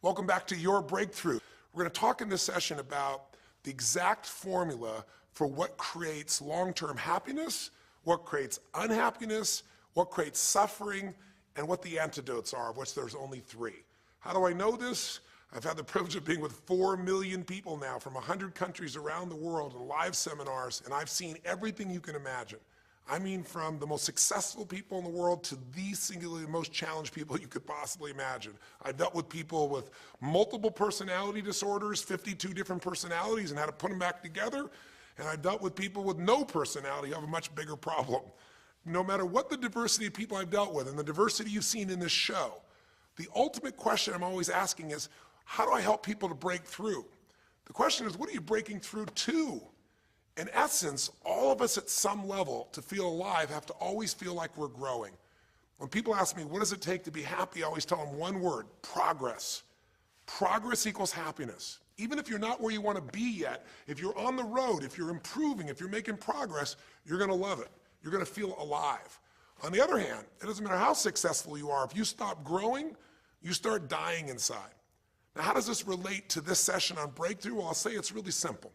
Welcome back to Your Breakthrough. We're going to talk in this session about the exact formula for what creates long-term happiness, what creates unhappiness, what creates suffering, and what the antidotes are, of which there's only 3. How do I know this? I've had the privilege of being with 4 million people now from 100 countries around the world in live seminars, and I've seen everything you can imagine. I mean, from the most successful people in the world to the singularly most challenged people you could possibly imagine. I've dealt with people with multiple personality disorders, 52 different personalities, and how to put them back together. And I've dealt with people with no personality who have a much bigger problem. No matter what the diversity of people I've dealt with and the diversity you've seen in this show, the ultimate question I'm always asking is, how do I help people to break through? The question is, what are you breaking through to? In essence, all of us at some level to feel alive have to always feel like we're growing. When people ask me, what does it take to be happy? I always tell them one word: progress. Progress equals happiness. Even if you're not where you want to be yet, if you're on the road, if you're improving, if you're making progress, you're going to love it. You're going to feel alive. On the other hand, it doesn't matter how successful you are. If you stop growing, you start dying inside. Now, how does this relate to this session on breakthrough? Well, I'll say it's really simple.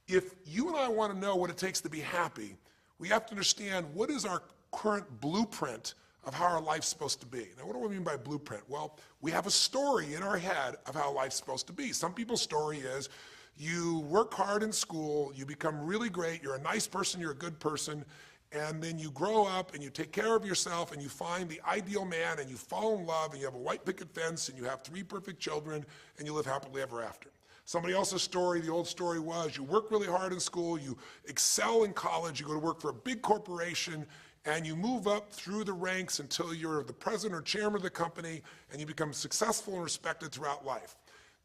If you and I want to know what it takes to be happy, we have to understand what is our current blueprint of how our life's supposed to be. Now, what do I mean by blueprint? Well, we have a story in our head of how life's supposed to be. Some people's story is you work hard in school, you become really great, you're a nice person, you're a good person, and then you grow up and you take care of yourself and you find the ideal man and you fall in love and you have a white picket fence and you have 3 perfect children and you live happily ever after. Somebody else's story, the old story was, you work really hard in school, you excel in college, you go to work for a big corporation, and you move up through the ranks until you're the president or chairman of the company, and you become successful and respected throughout life.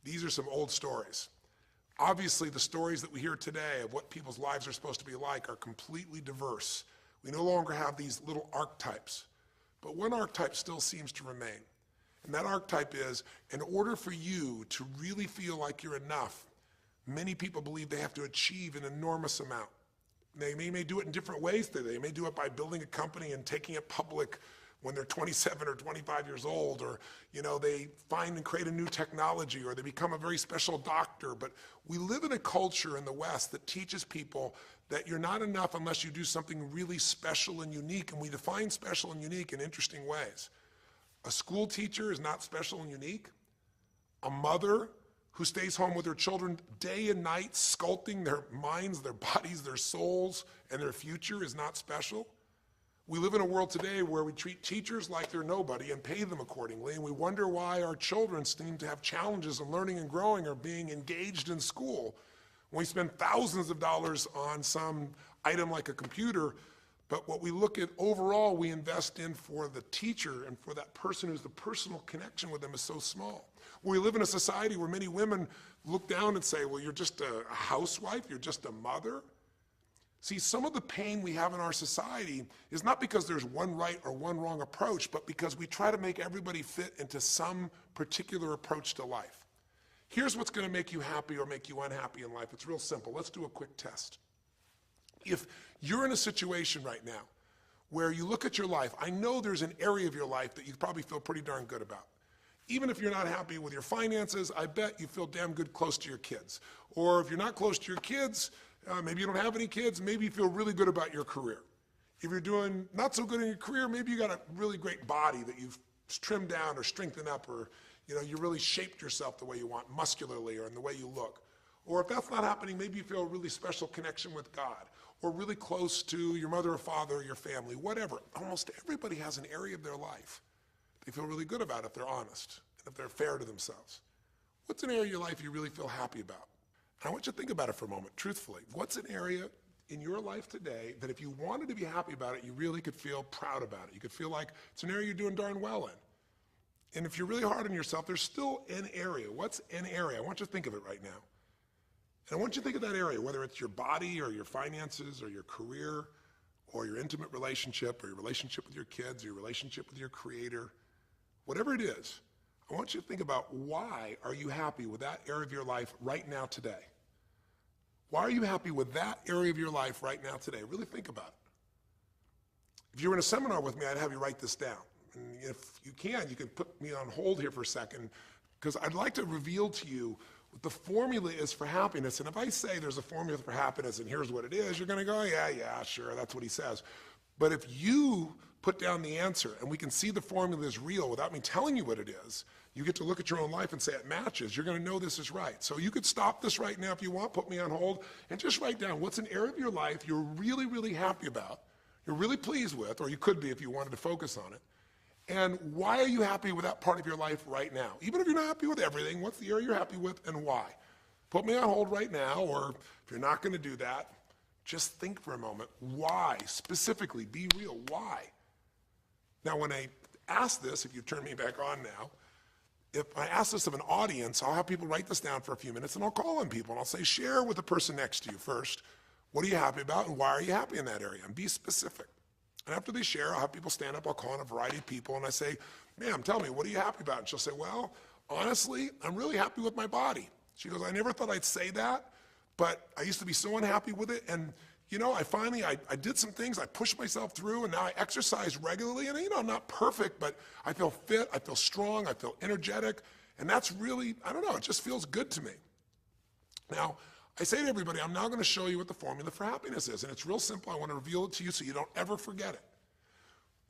These are some old stories. Obviously, the stories that we hear today of what people's lives are supposed to be like are completely diverse. We no longer have these little archetypes, but one archetype still seems to remain. And that archetype is, in order for you to really feel like you're enough, many people believe they have to achieve an enormous amount. They may do it in different ways today. They may do it by building a company and taking it public when they're 27 or 25 years old, or they find and create a new technology, or they become a very special doctor. But we live in a culture in the West that teaches people that you're not enough unless you do something really special and unique, and we define special and unique in interesting ways. A school teacher is not special and unique. A mother who stays home with her children day and night, sculpting their minds, their bodies, their souls, and their future is not special. We live in a world today where we treat teachers like they're nobody and pay them accordingly, and we wonder why our children seem to have challenges in learning and growing or being engaged in school. When we spend thousands of dollars on some item like a computer, but what we look at overall, we invest in for the teacher and for that person who's the personal connection with them is so small. We live in a society where many women look down and say, well, you're just a housewife, you're just a mother. See, some of the pain we have in our society is not because there's one right or one wrong approach, but because we try to make everybody fit into some particular approach to life. Here's what's going to make you happy or make you unhappy in life. It's real simple. Let's do a quick test. If you're in a situation right now where you look at your life, I know there's an area of your life that you probably feel pretty darn good about. Even if you're not happy with your finances, I bet you feel damn good close to your kids. Or if you're not close to your kids, maybe you don't have any kids, maybe you feel really good about your career. If you're doing not so good in your career, maybe you got a really great body that you've trimmed down or strengthened up, or you really shaped yourself the way you want, muscularly, or in the way you look. Or if that's not happening, maybe you feel a really special connection with God, or really close to your mother or father or your family, whatever. Almost everybody has an area of their life they feel really good about if they're honest and if they're fair to themselves. What's an area of your life you really feel happy about? And I want you to think about it for a moment, truthfully. What's an area in your life today that if you wanted to be happy about it, you really could feel proud about it? You could feel like it's an area you're doing darn well in. And if you're really hard on yourself, there's still an area. What's an area? I want you to think of it right now. And I want you to think of that area, whether it's your body or your finances or your career or your intimate relationship or your relationship with your kids or your relationship with your creator, whatever it is. I want you to think about, why are you happy with that area of your life right now today? Why are you happy with that area of your life right now today? Really think about it. If you were in a seminar with me, I'd have you write this down. And if you can put me on hold here for a second, because I'd like to reveal to you what the formula is for happiness. And if I say there's a formula for happiness and here's what it is, you're going to go, yeah, sure, that's what he says. But if you put down the answer and we can see the formula is real without me telling you what it is, you get to look at your own life and say it matches. You're going to know this is right. So you could stop this right now if you want, put me on hold, and just write down what's an area of your life you're really, really happy about, you're really pleased with, or you could be if you wanted to focus on it. And why are you happy with that part of your life right now? Even if you're not happy with everything, what's the area you're happy with and why? Put me on hold right now, or if you're not going to do that, just think for a moment. Why? Specifically, be real. Why? Now, when I ask this, if you turn me back on now, if I ask this of an audience, I'll have people write this down for a few minutes, and I'll call on people, and I'll say, share with the person next to you first. What are you happy about, and why are you happy in that area? And be specific. And after they share, I'll have people stand up, I'll call on a variety of people, and I say, ma'am, tell me, what are you happy about? And she'll say, well, honestly, I'm really happy with my body. She goes, I never thought I'd say that, but I used to be so unhappy with it, and you know, I did some things, I pushed myself through, and now I exercise regularly, and you know, I'm not perfect, but I feel fit, I feel strong, I feel energetic, and that's really, I don't know, it just feels good to me. Now, I say to everybody, I'm now going to show you what the formula for happiness is, and it's real simple. I want to reveal it to you so you don't ever forget it.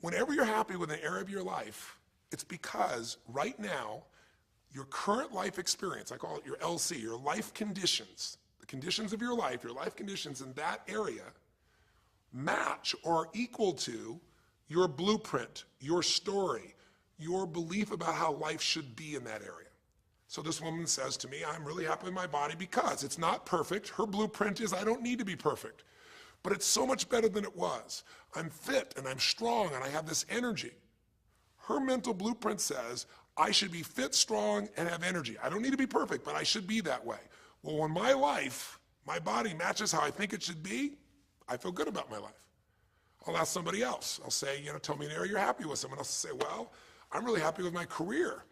Whenever you're happy with an area of your life, it's because right now, your current life experience, I call it your LC, your life conditions, the conditions of your life conditions in that area match or are equal to your blueprint, your story, your belief about how life should be in that area. So this woman says to me, I'm really happy with my body because it's not perfect. Her blueprint is I don't need to be perfect, but it's so much better than it was. I'm fit and I'm strong and I have this energy. Her mental blueprint says I should be fit, strong, and have energy. I don't need to be perfect, but I should be that way. Well, when my life, my body matches how I think it should be, I feel good about my life. I'll ask somebody else. I'll say, tell me an area you're happy with. Someone else will say, well, I'm really happy with my career.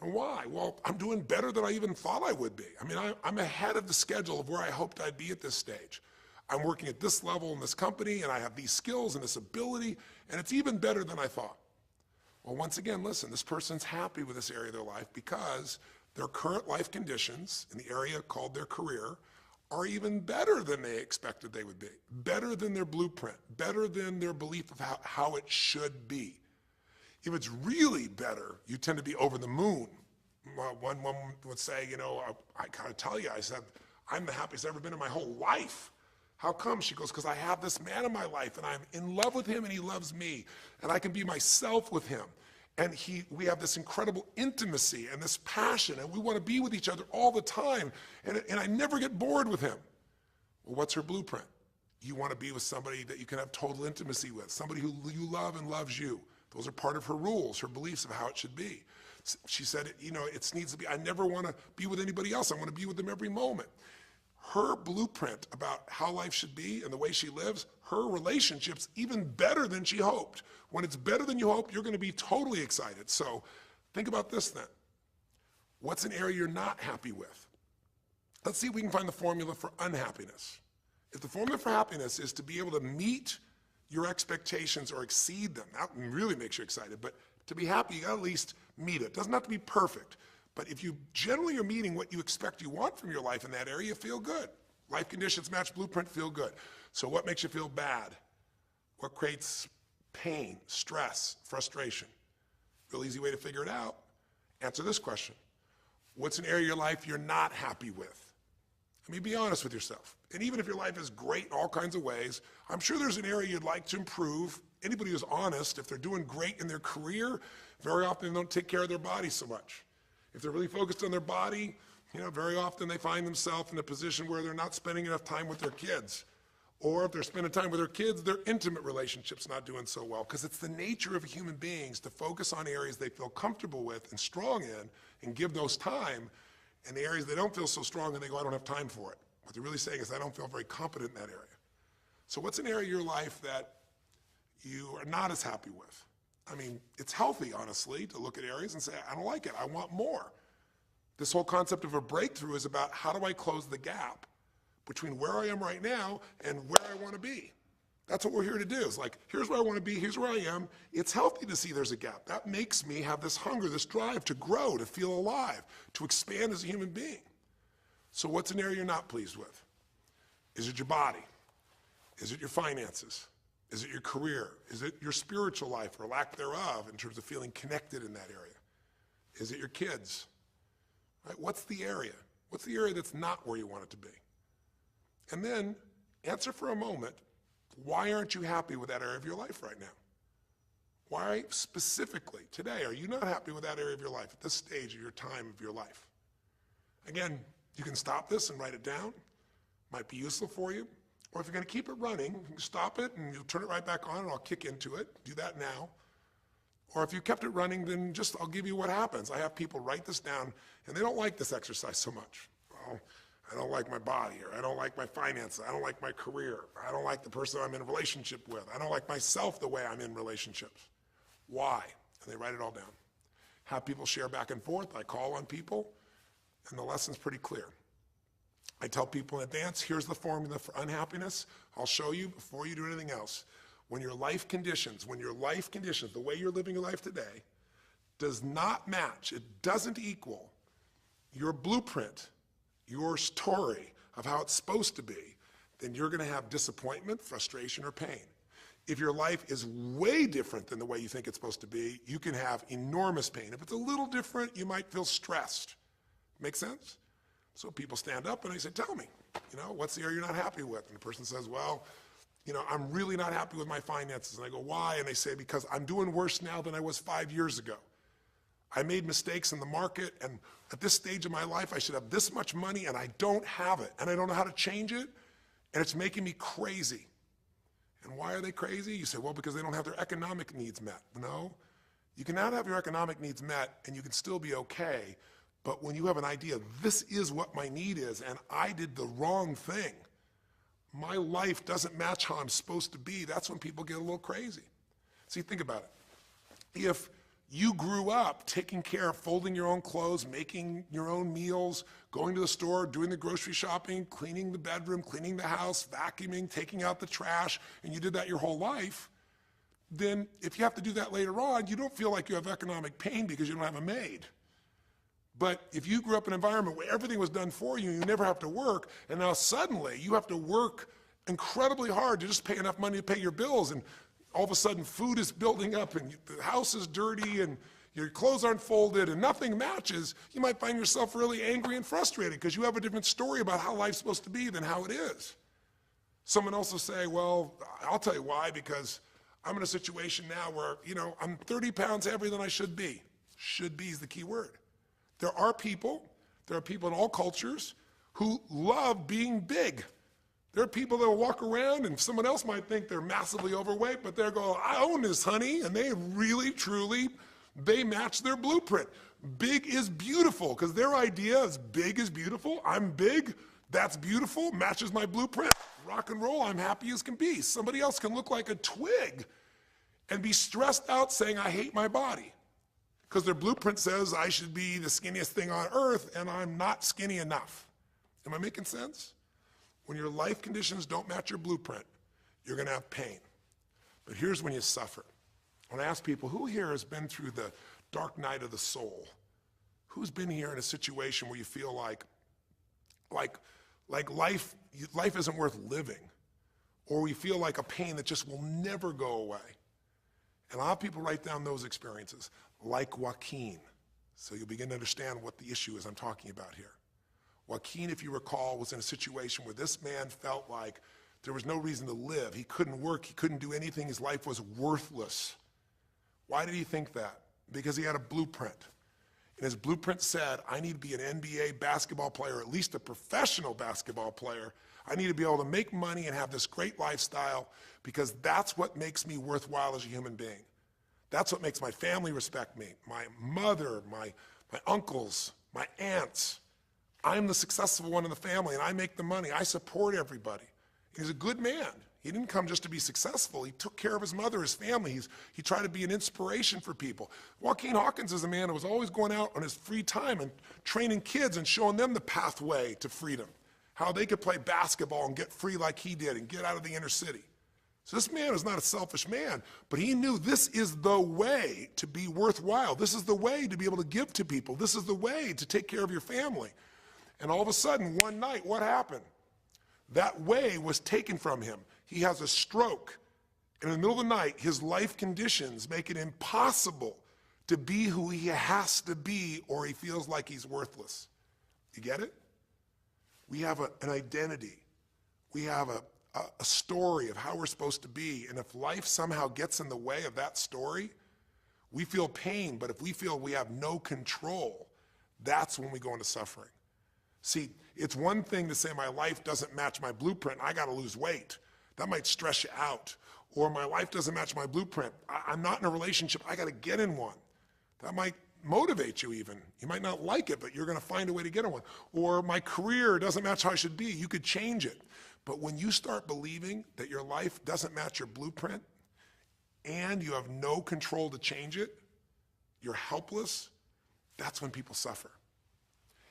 And why? Well, I'm doing better than I even thought I would be. I mean, I'm ahead of the schedule of where I hoped I'd be at this stage. I'm working at this level in this company, and I have these skills and this ability, and it's even better than I thought. Well, once again, listen, this person's happy with this area of their life because their current life conditions in the area called their career are even better than they expected they would be, better than their blueprint, better than their belief of how it should be. If it's really better, you tend to be over the moon. One woman would say, I gotta tell you, I said, I'm the happiest I've ever been in my whole life. How come? She goes, because I have this man in my life and I'm in love with him and he loves me and I can be myself with him. And we have this incredible intimacy and this passion and we want to be with each other all the time and I never get bored with him. Well, what's her blueprint? You want to be with somebody that you can have total intimacy with, somebody who you love and loves you. Those are part of her rules, her beliefs of how it should be. She said, it needs to be, I never want to be with anybody else. I want to be with them every moment. Her blueprint about how life should be and the way she lives, her relationship's even better than she hoped. When it's better than you hope, you're going to be totally excited. So think about this then. What's an area you're not happy with? Let's see if we can find the formula for unhappiness. If the formula for happiness is to be able to meet your expectations or exceed them, that really makes you excited, but to be happy, you gotta at least meet it. It doesn't have to be perfect, but if you generally are meeting what you expect you want from your life in that area, you feel good. Life conditions match blueprint, feel good. So what makes you feel bad? What creates pain, stress, frustration? Real easy way to figure it out. Answer this question. What's an area of your life you're not happy with? I mean, be honest with yourself. And even if your life is great in all kinds of ways, I'm sure there's an area you'd like to improve. Anybody who's honest, if they're doing great in their career, very often they don't take care of their body so much. If they're really focused on their body, very often they find themselves in a position where they're not spending enough time with their kids. Or if they're spending time with their kids, their intimate relationship's not doing so well. Because it's the nature of human beings to focus on areas they feel comfortable with and strong in and give those time. And the areas they don't feel so strong and they go, I don't have time for it. What they're really saying is, I don't feel very competent in that area. So what's an area of your life that you are not as happy with? I mean, it's healthy, honestly, to look at areas and say, I don't like it, I want more. This whole concept of a breakthrough is about how do I close the gap between where I am right now and where I want to be. That's what we're here to do. It's like, here's where I want to be, here's where I am. It's healthy to see there's a gap. That makes me have this hunger, this drive to grow, to feel alive, to expand as a human being. So what's an area you're not pleased with? Is it your body? Is it your finances? Is it your career? Is it your spiritual life or lack thereof in terms of feeling connected in that area? Is it your kids? Right? What's the area? What's the area that's not where you want it to be? And then answer for a moment, why aren't you happy with that area of your life right now? Why specifically today are you not happy with that area of your life at this stage of your time of your life? Again, you can stop this and write it down. Might be useful for you. Or if you're going to keep it running, you can stop it and you'll turn it right back on and I'll kick into it. Do that now. Or if you kept it running, then just I'll give you what happens. I have people write this down and they don't like this exercise so much. Well, I don't like my body, or I don't like my finances, I don't like my career, I don't like the person I'm in a relationship with, I don't like myself the way I'm in relationships. Why? And they write it all down. Have people share back and forth. I call on people, and the lesson's pretty clear. I tell people in advance, here's the formula for unhappiness. I'll show you before you do anything else. When your life conditions, the way you're living your life today, does not match, it doesn't equal your blueprint, your story of how it's supposed to be, then you're going to have disappointment, frustration, or pain. If your life is way different than the way you think it's supposed to be, you can have enormous pain. If it's a little different, you might feel stressed. Make sense? So people stand up and they say, tell me, what's the area you're not happy with? And the person says, well, I'm really not happy with my finances. And I go, why? And they say, because I'm doing worse now than I was 5 years ago. I made mistakes in the market, and at this stage of my life, I should have this much money, and I don't have it, and I don't know how to change it, and it's making me crazy. And why are they crazy? You say, well, because they don't have their economic needs met. No, you can not have your economic needs met, and you can still be okay, but when you have an idea, this is what my need is, and I did the wrong thing, my life doesn't match how I'm supposed to be, that's when people get a little crazy. See, think about it. If you grew up taking care of folding your own clothes, making your own meals, going to the store, doing the grocery shopping, cleaning the bedroom, cleaning the house, vacuuming, taking out the trash, and you did that your whole life, then if you have to do that later on, you don't feel like you have economic pain because you don't have a maid. But if you grew up in an environment where everything was done for you, you never have to work, and now suddenly you have to work incredibly hard to just pay enough money to pay your bills, and all of a sudden food is building up and the house is dirty and your clothes aren't folded and nothing matches, you might find yourself really angry and frustrated because you have a different story about how life's supposed to be than how it is. Someone else will say, well, I'll tell you why, because I'm in a situation now where, I'm 30 pounds heavier than I should be. Should be is the key word. There are people in all cultures who love being big. There are people that will walk around and someone else might think they're massively overweight, but they're going, I own this, honey, and they really, truly, they match their blueprint. Big is beautiful, because their idea is big is beautiful. I'm big, that's beautiful, matches my blueprint. Rock and roll, I'm happy as can be. Somebody else can look like a twig and be stressed out saying, I hate my body, because their blueprint says I should be the skinniest thing on earth, and I'm not skinny enough. Am I making sense? When your life conditions don't match your blueprint, you're going to have pain. But here's when you suffer. When I ask people, who here has been through the dark night of the soul? Who's been here in a situation where you feel like life isn't worth living, or we feel like a pain that just will never go away? And a lot of people write down those experiences, like Joaquin. So you'll begin to understand what the issue is I'm talking about here. Joaquin, if you recall, was in a situation where this man felt like there was no reason to live. He couldn't work, he couldn't do anything, his life was worthless. Why did he think that? Because he had a blueprint. And his blueprint said, I need to be an NBA basketball player, at least a professional basketball player. I need to be able to make money and have this great lifestyle, because that's what makes me worthwhile as a human being. That's what makes my family respect me, my mother, my uncles, my aunts. I'm the successful one in the family, and I make the money. I support everybody. He's a good man. He didn't come just to be successful. He took care of his mother, his family. He tried to be an inspiration for people. Joaquin Hawkins is a man who was always going out on his free time and training kids and showing them the pathway to freedom, how they could play basketball and get free like he did and get out of the inner city. So this man is not a selfish man, but he knew this is the way to be worthwhile. This is the way to be able to give to people. This is the way to take care of your family. And all of a sudden, one night, what happened? That way was taken from him. He has a stroke. And in the middle of the night, his life conditions make it impossible to be who he has to be, or he feels like he's worthless. You get it? We have an identity. We have a story of how we're supposed to be. And if life somehow gets in the way of that story, we feel pain. But if we feel we have no control, that's when we go into suffering. See, it's one thing to say my life doesn't match my blueprint. I got to lose weight. That might stress you out. Or my life doesn't match my blueprint. I'm not in a relationship. I got to get in one. That might motivate you even. You might not like it, but you're going to find a way to get in one. Or my career doesn't match how I should be. You could change it. But when you start believing that your life doesn't match your blueprint and you have no control to change it, you're helpless, that's when people suffer.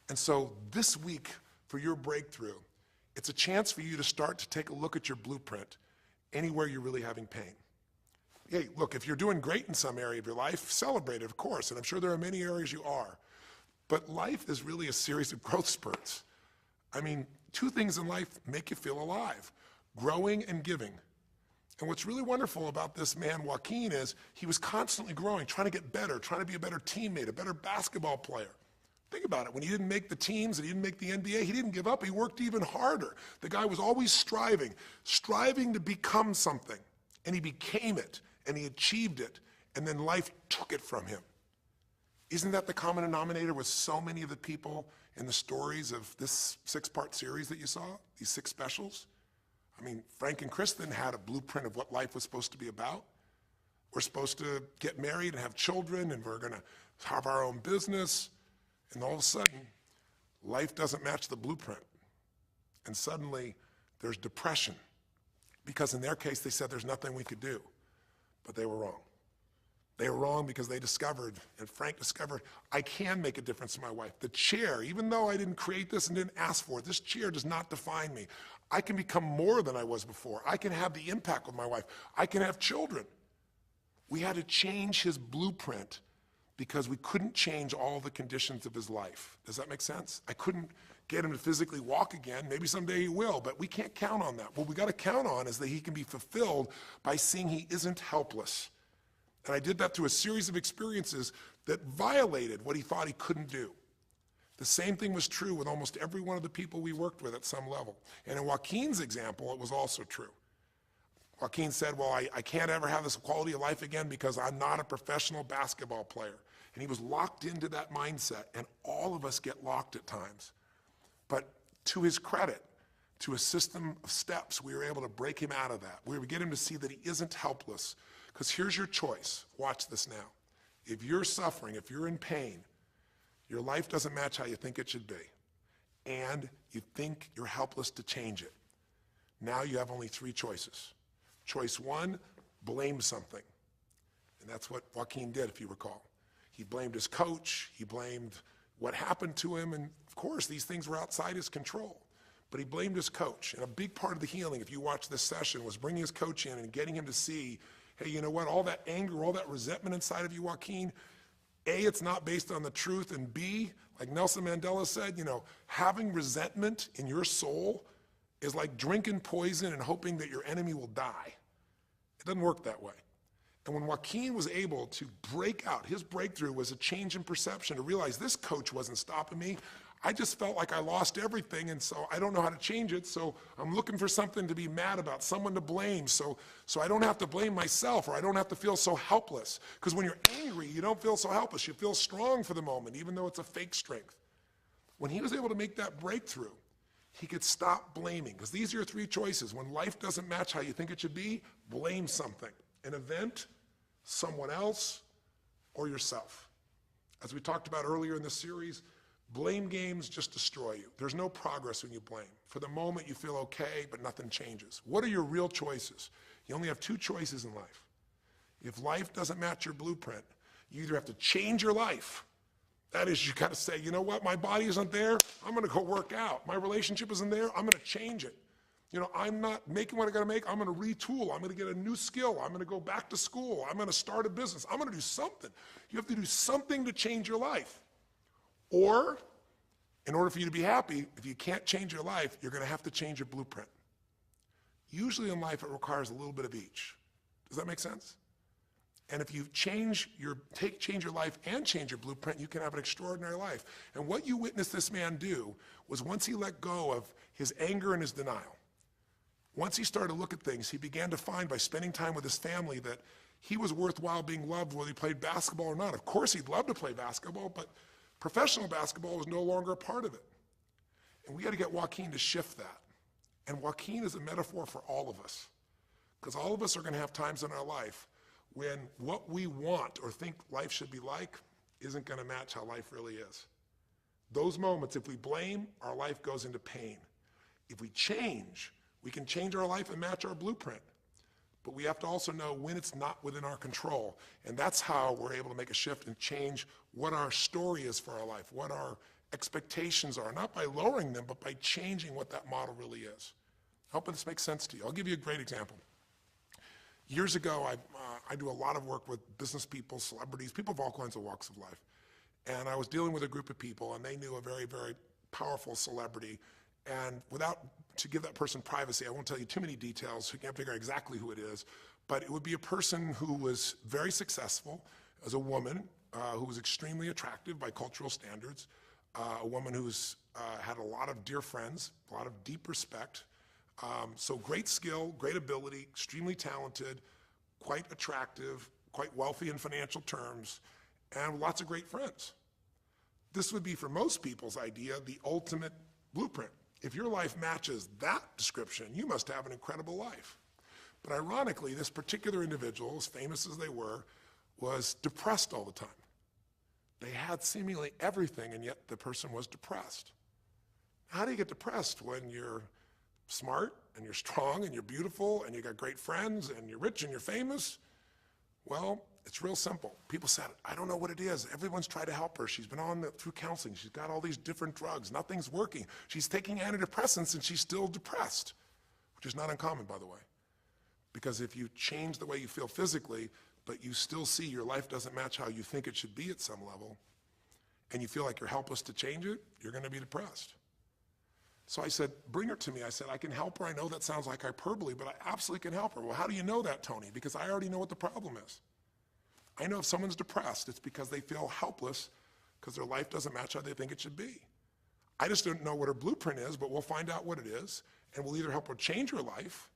And so this week for your breakthrough, it's a chance for you to start to take a look at your blueprint anywhere you're really having pain. Hey, look, if you're doing great in some area of your life, celebrate it, of course, and I'm sure there are many areas you are. But life is really a series of growth spurts. I mean, two things in life make you feel alive: growing and giving. And what's really wonderful about this man, Joaquin, is he was constantly growing, trying to get better, trying to be a better teammate, a better basketball player. Think about it. When he didn't make the teams and he didn't make the NBA, he didn't give up. He worked even harder. The guy was always striving to become something. And he became it, and he achieved it, and then life took it from him. Isn't that the common denominator with so many of the people in the stories of this 6-part series that you saw, these 6 specials? I mean, Frank and Kristen had a blueprint of what life was supposed to be about. We're supposed to get married and have children, and we're going to have our own business. And all of a sudden, life doesn't match the blueprint. And suddenly, there's depression. Because in their case, they said there's nothing we could do. But they were wrong. They were wrong because they discovered, and Frank discovered, I can make a difference in my wife. The chair, even though I didn't create this and didn't ask for it, this chair does not define me. I can become more than I was before. I can have the impact with my wife. I can have children. We had to change his blueprint because we couldn't change all the conditions of his life. Does that make sense? I couldn't get him to physically walk again. Maybe someday he will, but we can't count on that. What we got to count on is that he can be fulfilled by seeing he isn't helpless. And I did that through a series of experiences that violated what he thought he couldn't do. The same thing was true with almost every one of the people we worked with at some level. And in Joaquin's example, it was also true. Joaquin said, well, I can't ever have this quality of life again because I'm not a professional basketball player. And he was locked into that mindset, and all of us get locked at times. But to his credit, to a system of steps, we were able to break him out of that. We were get him to see that he isn't helpless. Because here's your choice. Watch this now. If you're suffering, if you're in pain, your life doesn't match how you think it should be, and you think you're helpless to change it, now you have only 3 choices. Choice 1, blame something. And that's what Joaquin did, if you recall. He blamed his coach. He blamed what happened to him. And of course, these things were outside his control. But he blamed his coach. And a big part of the healing, if you watch this session, was bringing his coach in and getting him to see, hey, you know what? All that anger, all that resentment inside of you, Joaquin, A, it's not based on the truth. And B, like Nelson Mandela said, having resentment in your soul is like drinking poison and hoping that your enemy will die. It doesn't work that way. And when Joaquin was able to break out, his breakthrough was a change in perception, to realize this coach wasn't stopping me. I just felt like I lost everything, and so I don't know how to change it, so I'm looking for something to be mad about, someone to blame, so I don't have to blame myself, or I don't have to feel so helpless. Because when you're angry, you don't feel so helpless. You feel strong for the moment, even though it's a fake strength. When he was able to make that breakthrough, he could stop blaming, because these are your 3 choices. When life doesn't match how you think it should be, blame something. An event, someone else, or yourself. As we talked about earlier in the series, blame games just destroy you. There's no progress when you blame. For the moment, you feel okay, but nothing changes. What are your real choices? You only have 2 choices in life. If life doesn't match your blueprint, you either have to change your life. That is, you got to say, you know what, my body isn't there, I'm going to go work out. My relationship isn't there, I'm going to change it. I'm not making what I gotta make. I'm gonna retool. I'm gonna get a new skill. I'm gonna go back to school. I'm gonna start a business. I'm gonna do something. You have to do something to change your life. Or, in order for you to be happy, if you can't change your life, you're gonna have to change your blueprint. Usually in life, it requires a little bit of each. Does that make sense? And if you change your life and change your blueprint, you can have an extraordinary life. And what you witnessed this man do was once he let go of his anger and his denial, once he started to look at things, he began to find by spending time with his family that he was worthwhile being loved whether he played basketball or not. Of course, he'd love to play basketball, but professional basketball was no longer a part of it. And we got to get Joaquin to shift that. And Joaquin is a metaphor for all of us, because all of us are going to have times in our life when what we want or think life should be like isn't going to match how life really is. Those moments, if we blame, our life goes into pain. If we change, we can change our life and match our blueprint. But we have to also know when it's not within our control. And that's how we're able to make a shift and change what our story is for our life, what our expectations are, not by lowering them, but by changing what that model really is. I hope this makes sense to you. I'll give you a great example. Years ago, I do a lot of work with business people, celebrities, people of all kinds of walks of life. And I was dealing with a group of people, and they knew a very, very powerful celebrity. And to give that person privacy, I won't tell you too many details, so you can't figure out exactly who it is, but it would be a person who was very successful as a woman, who was extremely attractive by cultural standards, a woman who's had a lot of dear friends, a lot of deep respect, so great skill, great ability, extremely talented, quite attractive, quite wealthy in financial terms, and lots of great friends. This would be, for most people's idea, the ultimate blueprint. If your life matches that description, you must have an incredible life. But ironically, this particular individual, as famous as they were, was depressed all the time. They had seemingly everything, and yet the person was depressed. How do you get depressed when you're smart and you're strong and you're beautiful and you got great friends and you're rich and you're famous? Well, it's real simple. People said, I don't know what it is. Everyone's tried to help her. She's been through counseling. She's got all these different drugs. Nothing's working. She's taking antidepressants and she's still depressed, which is not uncommon, by the way. Because if you change the way you feel physically, but you still see your life doesn't match how you think it should be at some level, and you feel like you're helpless to change it, you're going to be depressed. So I said, bring her to me. I said, I can help her. I know that sounds like hyperbole, but I absolutely can help her. Well, how do you know that, Tony? Because I already know what the problem is. I know if someone's depressed, it's because they feel helpless because their life doesn't match how they think it should be. I just don't know what her blueprint is, but we'll find out what it is, and we'll either help her change her life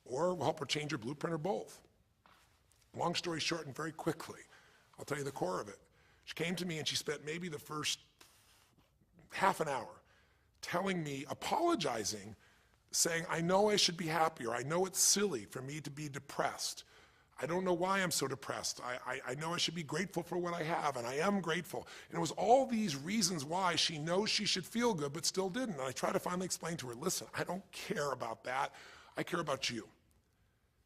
or we'll help her change her blueprint or both. Long story short, and very quickly, I'll tell you the core of it. She came to me and she spent maybe the first half an hour telling me, apologizing, saying, I know I should be happier. I know it's silly for me to be depressed. I don't know why I'm so depressed. I know I should be grateful for what I have, and I am grateful. And it was all these reasons why she knows she should feel good, but still didn't. And I tried to finally explain to her, listen, I don't care about that. I care about you.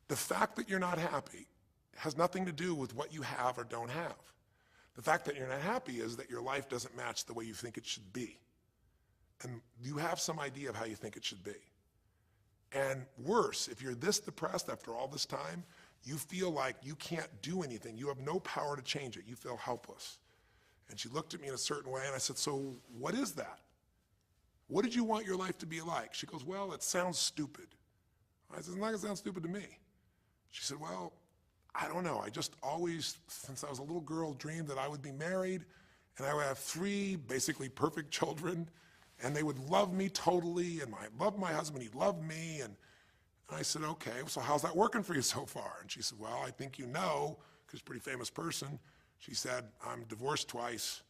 The fact that you're not happy has nothing to do with what you have or don't have. The fact that you're not happy is that your life doesn't match the way you think it should be. And you have some idea of how you think it should be. And worse, if you're this depressed after all this time, you feel like you can't do anything. You have no power to change it. You feel helpless. And she looked at me in a certain way, and I said, so what is that? What did you want your life to be like? She goes, well, it sounds stupid. I said, it's not going to sound stupid to me. She said, well, I don't know. I just always, since I was a little girl, dreamed that I would be married, and I would have 3 basically perfect children, and they would love me totally, and I loved my husband, he'd love me, and I said, okay, so how's that working for you so far? And she said, well, I think you know, because she's a pretty famous person. She said, I'm divorced twice,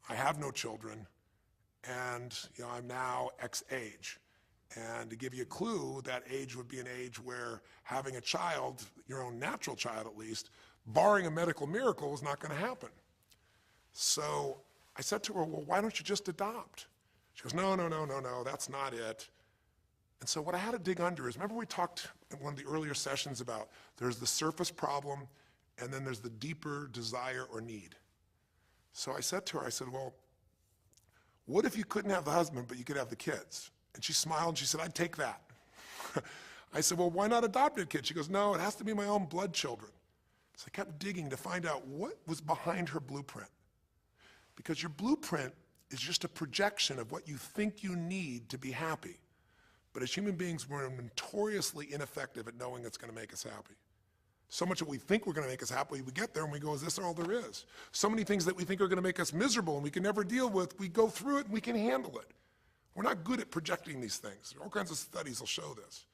I have no children, and I'm now X age. And to give you a clue, that age would be an age where having a child, your own natural child at least, barring a medical miracle, is not going to happen. So I said to her, well, why don't you just adopt? She goes, no, that's not it. And so what I had to dig under is, remember we talked in one of the earlier sessions about there's the surface problem and then there's the deeper desire or need. So I said to her, I said, well, what if you couldn't have the husband but you could have the kids? And she smiled and she said, I'd take that. I said, well, why not adopted kids? She goes, no, it has to be my own blood children. So I kept digging to find out what was behind her blueprint. Because your blueprint is just a projection of what you think you need to be happy. But as human beings, we're notoriously ineffective at knowing it's going to make us happy. So much that we think we're going to make us happy, we get there and we go, is this all there is? So many things that we think are going to make us miserable and we can never deal with, we go through it and we can handle it. We're not good at projecting these things. All kinds of studies will show this.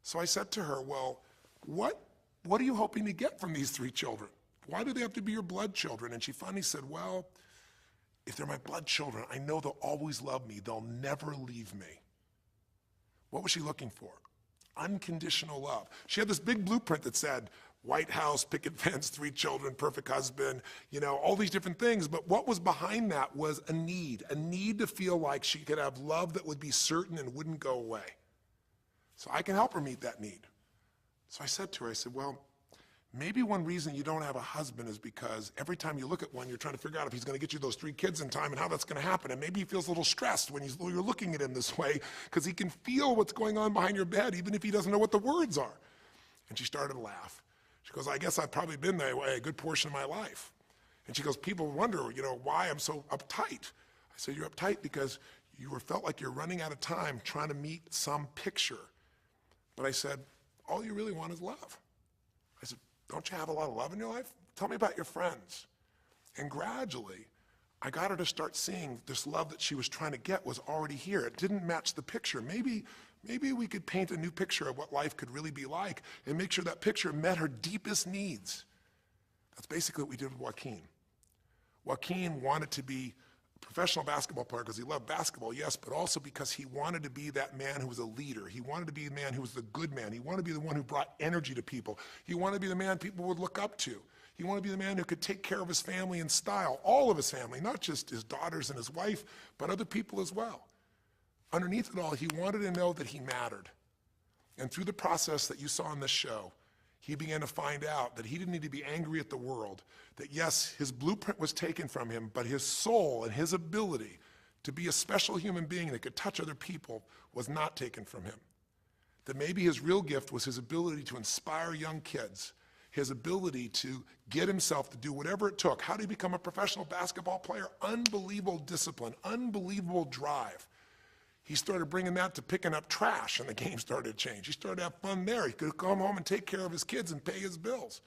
So I said to her, well, what are you hoping to get from these 3 children? Why do they have to be your blood children? And she finally said, well, if they're my blood children, I know they'll always love me. They'll never leave me. What was she looking for? Unconditional love. She had this big blueprint that said, White House, picket fence, 3 children, perfect husband, all these different things. But what was behind that was a need to feel like she could have love that would be certain and wouldn't go away. So I can help her meet that need. So I said to her, I said, well, maybe one reason you don't have a husband is because every time you look at one, you're trying to figure out if he's going to get you those 3 kids in time and how that's going to happen. And maybe he feels a little stressed when you're looking at him this way because he can feel what's going on behind your bed, even if he doesn't know what the words are. And she started to laugh. She goes, I guess I've probably been that way a good portion of my life. And she goes, people wonder, why I'm so uptight. I said, you're uptight because you felt like you're running out of time trying to meet some picture. But I said, all you really want is love. I said, don't you have a lot of love in your life? Tell me about your friends. And gradually, I got her to start seeing this love that she was trying to get was already here. It didn't match the picture. Maybe we could paint a new picture of what life could really be like and make sure that picture met her deepest needs. That's basically what we did with Joaquin. Joaquin wanted to be a professional basketball player because he loved basketball, yes, but also because he wanted to be that man who was a leader. He wanted to be the man who was the good man. He wanted to be the one who brought energy to people. He wanted to be the man people would look up to. He wanted to be the man who could take care of his family in style, all of his family, not just his daughters and his wife, but other people as well. Underneath it all, he wanted to know that he mattered. And through the process that you saw in this show, he began to find out that he didn't need to be angry at the world, that yes, his blueprint was taken from him, but his soul and his ability to be a special human being that could touch other people was not taken from him. That maybe his real gift was his ability to inspire young kids, his ability to get himself to do whatever it took. How did he become a professional basketball player? Unbelievable discipline, unbelievable drive. He started bringing that to picking up trash, and the game started to change. He started to have fun there. He could come home and take care of his kids and pay his bills.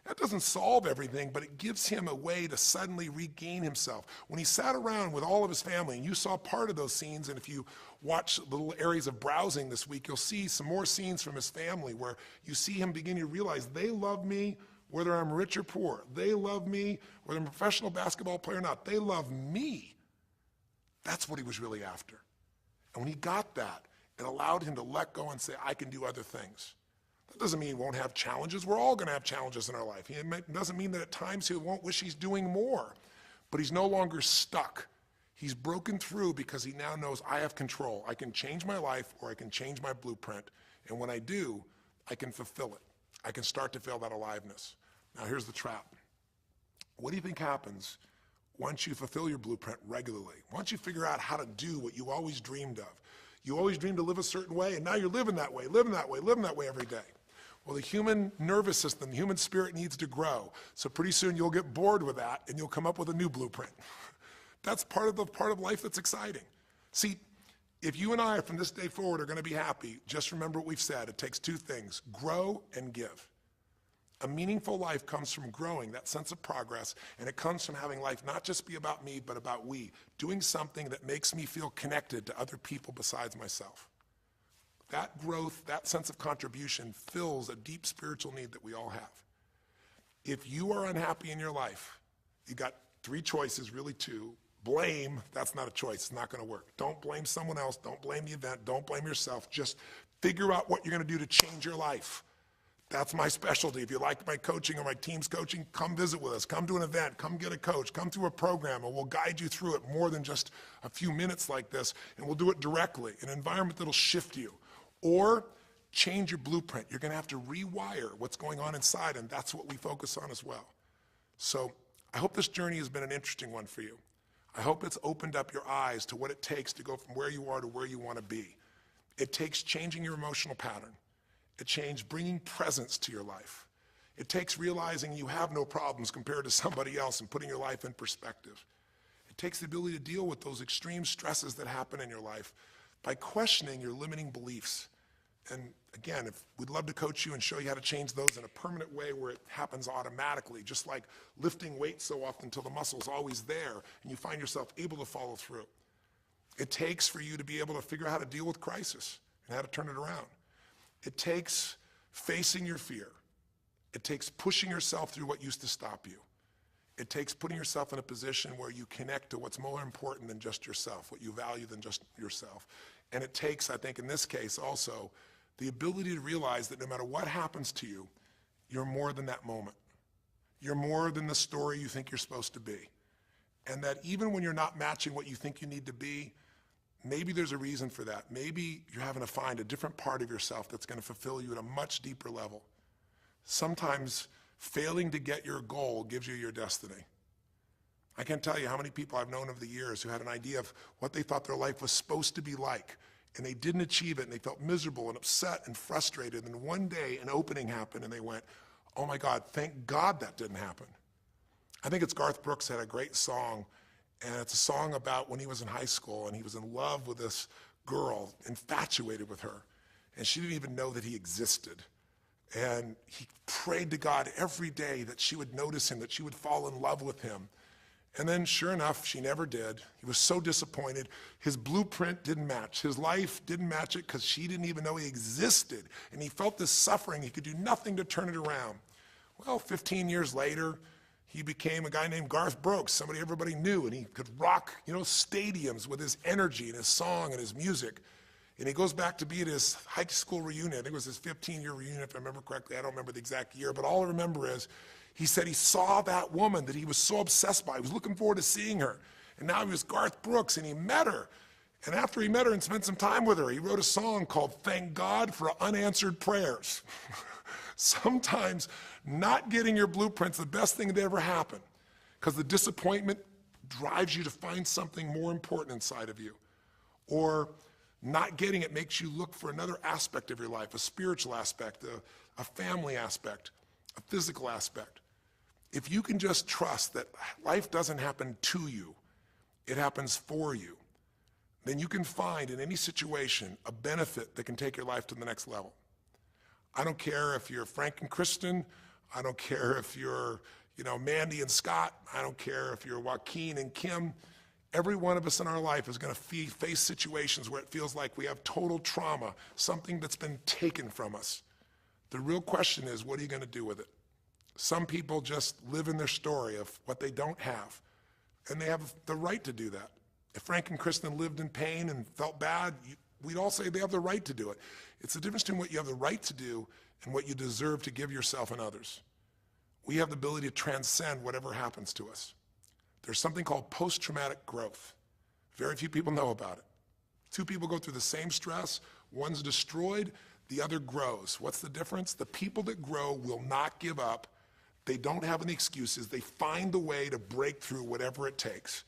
That doesn't solve everything, but it gives him a way to suddenly regain himself. When he sat around with all of his family, and you saw part of those scenes, and if you watch little areas of browsing this week, you'll see some more scenes from his family where you see him beginning to realize they love me whether I'm rich or poor. They love me whether I'm a professional basketball player or not. They love me. That's what he was really after. And when he got that, it allowed him to let go and say, I can do other things. That doesn't mean he won't have challenges. We're all going to have challenges in our life. It doesn't mean that at times he won't wish he's doing more. But he's no longer stuck. He's broken through because he now knows I have control. I can change my life or I can change my blueprint. And when I do, I can fulfill it. I can start to feel that aliveness. Now here's the trap. What do you think happens once you fulfill your blueprint regularly? Once you figure out how to do what you always dreamed of? You always dreamed to live a certain way, and now you're living that way every day. Well, the human nervous system, the human spirit needs to grow. So pretty soon you'll get bored with that, and you'll come up with a new blueprint. That's part of life that's exciting. See, if you and I from this day forward are going to be happy, just remember what we've said. It takes 2 things, grow and give. A meaningful life comes from growing, that sense of progress, and it comes from having life not just be about me, but about we, doing something that makes me feel connected to other people besides myself. That growth, that sense of contribution fills a deep spiritual need that we all have. If you are unhappy in your life, you got 3 choices, really 2. Blame, that's not a choice, it's not going to work. Don't blame someone else, don't blame the event, don't blame yourself. Just figure out what you're going to do to change your life. That's my specialty. If you like my coaching or my team's coaching, come visit with us. Come to an event. Come get a coach. Come through a program, and we'll guide you through it more than just a few minutes like this, and we'll do it directly, an environment that'll shift you. Or change your blueprint. You're going to have to rewire what's going on inside, and that's what we focus on as well. So I hope this journey has been an interesting one for you. I hope it's opened up your eyes to what it takes to go from where you are to where you want to be. It takes changing your emotional pattern. It takes bringing presence to your life. It takes realizing you have no problems compared to somebody else and putting your life in perspective. It takes the ability to deal with those extreme stresses that happen in your life by questioning your limiting beliefs. And again, we'd love to coach you and show you how to change those in a permanent way where it happens automatically, just like lifting weights so often until the muscle's always there and you find yourself able to follow through. It takes for you to be able to figure out how to deal with crisis and how to turn it around. It takes facing your fear. It takes pushing yourself through what used to stop you. It takes putting yourself in a position where you connect to what's more important than just yourself, what you value than just yourself. And it takes, I think in this case also, the ability to realize that no matter what happens to you, you're more than that moment. You're more than the story you think you're supposed to be. And that even when you're not matching what you think you need to be, maybe there's a reason for that. Maybe you're having to find a different part of yourself that's going to fulfill you at a much deeper level. Sometimes failing to get your goal gives you your destiny. I can't tell you how many people I've known over the years who had an idea of what they thought their life was supposed to be like, and they didn't achieve it, and they felt miserable and upset and frustrated. And one day an opening happened, and they went, oh my God, thank God that didn't happen. I think it's Garth Brooks had a great song, and it's a song about when he was in high school, and he was in love with this girl, infatuated with her, and she didn't even know that he existed. And he prayed to God every day that she would notice him, that she would fall in love with him. And then sure enough, she never did. He was so disappointed. His blueprint didn't match. His life didn't match it because she didn't even know he existed. And he felt this suffering. He could do nothing to turn it around. Well, 15 years later, he became a guy named Garth Brooks, somebody everybody knew, and he could rock, stadiums with his energy and his song and his music. And he goes back to be at his high school reunion. I think it was his 15-year reunion, if I remember correctly. I don't remember the exact year, but all I remember is he said he saw that woman that he was so obsessed by. He was looking forward to seeing her. And now he was Garth Brooks, and he met her. And after he met her and spent some time with her, he wrote a song called Thank God for Unanswered Prayers. Sometimes not getting your blueprint's the best thing that ever happened, because the disappointment drives you to find something more important inside of you. Or not getting it makes you look for another aspect of your life, a spiritual aspect, a family aspect, a physical aspect. If you can just trust that life doesn't happen to you, it happens for you, then you can find in any situation a benefit that can take your life to the next level. I don't care if you're Frank and Kristen. I don't care if you're, Mandy and Scott. I don't care if you're Joaquin and Kim. Every one of us in our life is going to face situations where it feels like we have total trauma, something that's been taken from us. The real question is, what are you going to do with it? Some people just live in their story of what they don't have, and they have the right to do that. If Frank and Kristen lived in pain and felt bad, we'd all say they have the right to do it. It's the difference between what you have the right to do and what you deserve to give yourself and others. We have the ability to transcend whatever happens to us. There's something called post-traumatic growth. Very few people know about it. Two people go through the same stress, one's destroyed, the other grows. What's the difference? The people that grow will not give up. They don't have any excuses. They find the way to break through whatever it takes.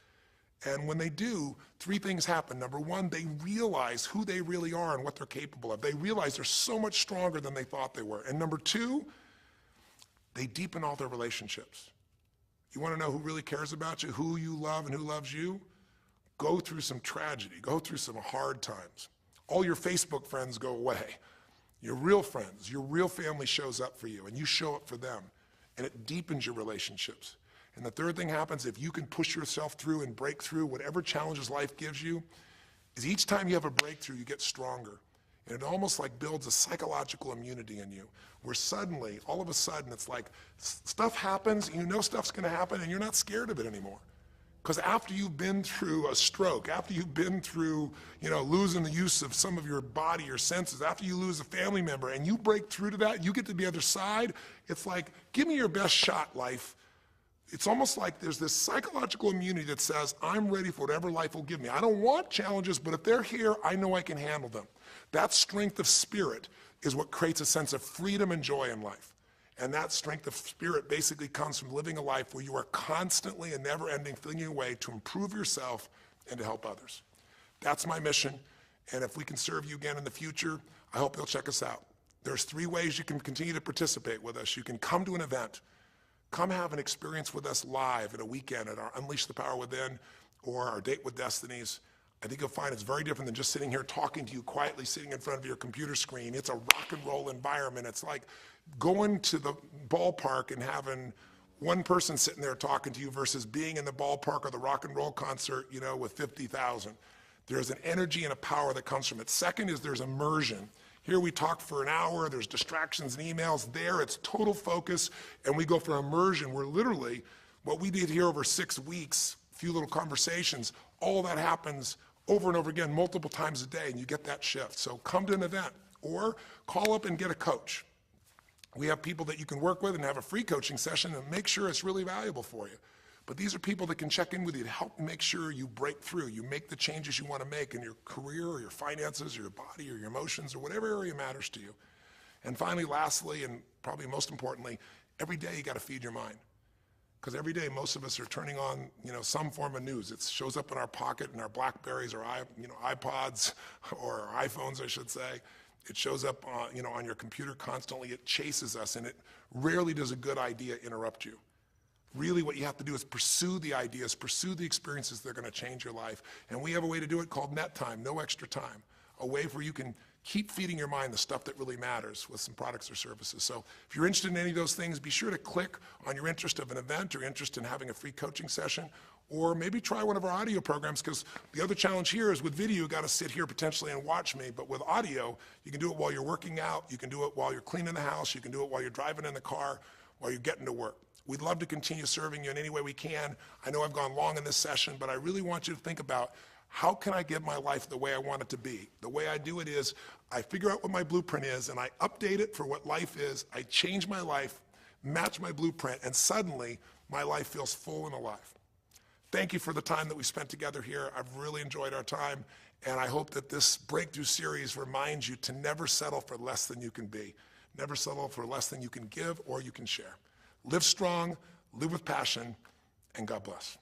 And when they do, three things happen. Number one, they realize who they really are and what they're capable of. They realize they're so much stronger than they thought they were. And number two, they deepen all their relationships. You want to know who really cares about you, who you love and who loves you? Go through some tragedy. Go through some hard times. All your Facebook friends go away. Your real friends, your real family shows up for you, and you show up for them. And it deepens your relationships. And the third thing happens, if you can push yourself through and break through whatever challenges life gives you, is each time you have a breakthrough, you get stronger. And it almost like builds a psychological immunity in you, where suddenly, all of a sudden, it's like stuff happens, you know stuff's gonna happen, and you're not scared of it anymore. Because after you've been through a stroke, after you've been through, losing the use of some of your body or senses, after you lose a family member and you break through to that, you get to the other side, it's like, give me your best shot, life. It's almost like there's this psychological immunity that says, I'm ready for whatever life will give me. I don't want challenges, but if they're here, I know I can handle them. That strength of spirit is what creates a sense of freedom and joy in life. And that strength of spirit basically comes from living a life where you are constantly and never-ending thinking a way to improve yourself and to help others. That's my mission, And if we can serve you again in the future, I hope you'll check us out. There's 3 ways you can continue to participate with us. You can come to an event, come have an experience with us live at a weekend at our Unleash the Power Within or our Date with Destinies. I think you'll find it's very different than just sitting here talking to you quietly, sitting in front of your computer screen. It's a rock and roll environment. It's like going to the ballpark and having one person sitting there talking to you versus being in the ballpark or the rock and roll concert, you know, with 50,000. There's an energy and a power that comes from it. Second is there's immersion. Here we talk for an hour, there's distractions and emails. There it's total focus, and we go for immersion where literally what we did here over 6 weeks, a few little conversations, all that happens over and over again, multiple times a day, and you get that shift. So come to an event or call up and get a coach. We have people that you can work with and have a free coaching session and make sure it's really valuable for you. But these are people that can check in with you to help make sure you break through, you make the changes you want to make in your career or your finances or your body or your emotions or whatever area matters to you. And finally, lastly, and probably most importantly, every day you got to feed your mind. Because every day most of us are turning on, you know, some form of news. It shows up in our pocket, in our Blackberries or iPods or our iPhones, I should say. It shows up on your computer constantly. It chases us, and it rarely does a good idea interrupt you. Really what you have to do is pursue the ideas, pursue the experiences that are going to change your life. And we have a way to do it called net time, no extra time. A way where you can keep feeding your mind the stuff that really matters with some products or services. So if you're interested in any of those things, be sure to click on your interest of an event or interest in having a free coaching session, or maybe try one of our audio programs, because the other challenge here is with video, you got to sit here potentially and watch me, but with audio, you can do it while you're working out, you can do it while you're cleaning the house, you can do it while you're driving in the car, while you're getting to work. We'd love to continue serving you in any way we can. I know I've gone long in this session, but I really want you to think about, how can I get my life the way I want it to be? The way I do it is I figure out what my blueprint is and I update it for what life is. I change my life, match my blueprint, and suddenly my life feels full and alive. Thank you for the time that we spent together here. I've really enjoyed our time, and I hope that this breakthrough series reminds you to never settle for less than you can be. Never settle for less than you can give or you can share. Live strong, live with passion, and God bless.